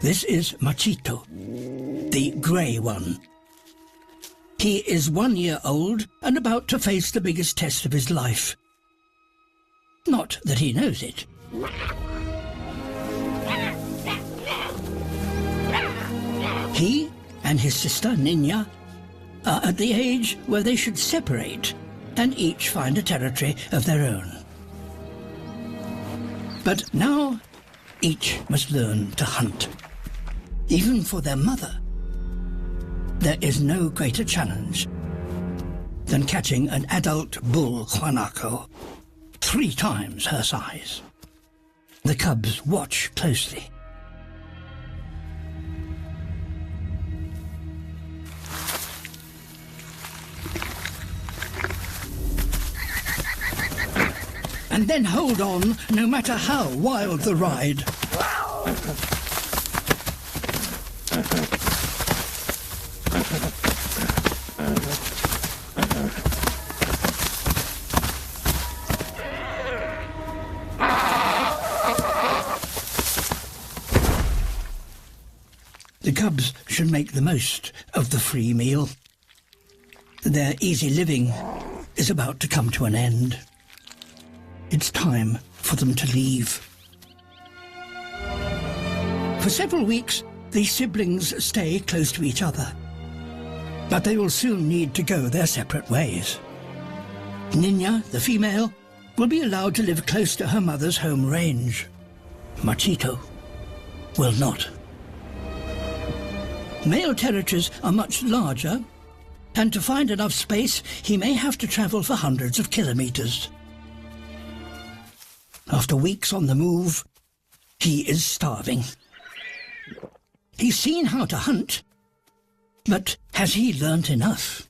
This is Machito, the grey one. He is 1 year old and about to face the biggest test of his life. Not that he knows it. He and his sister, Nina, are at the age where they should separate and each find a territory of their own. But now, each must learn to hunt. Even for their mother, there is no greater challenge than catching an adult bull guanaco, 3 times her size. The cubs watch closely. And then hold on, no matter how wild the ride. The cubs should make the most of the free meal. Their easy living is about to come to an end. It's time for them to leave. For several weeks, the siblings stay close to each other. But they will soon need to go their separate ways. Nina, the female, will be allowed to live close to her mother's home range. Machito will not. Male territories are much larger, and to find enough space, he may have to travel for hundreds of kilometers. After weeks on the move, he is starving. He's seen how to hunt, but has he learnt enough?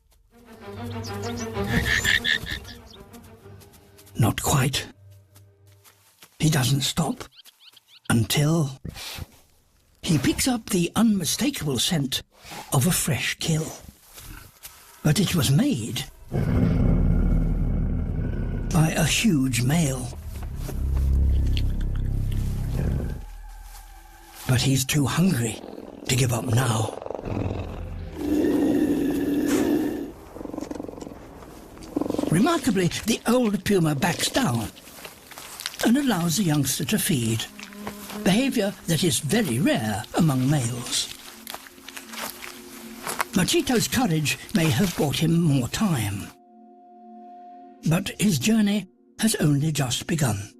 Not quite. He doesn't stop until he picks up the unmistakable scent of a fresh kill. But it was made by a huge male. But he's too hungry to give up now. Remarkably, the old puma backs down and allows the youngster to feed, behavior that is very rare among males. Machito's courage may have bought him more time, but his journey has only just begun.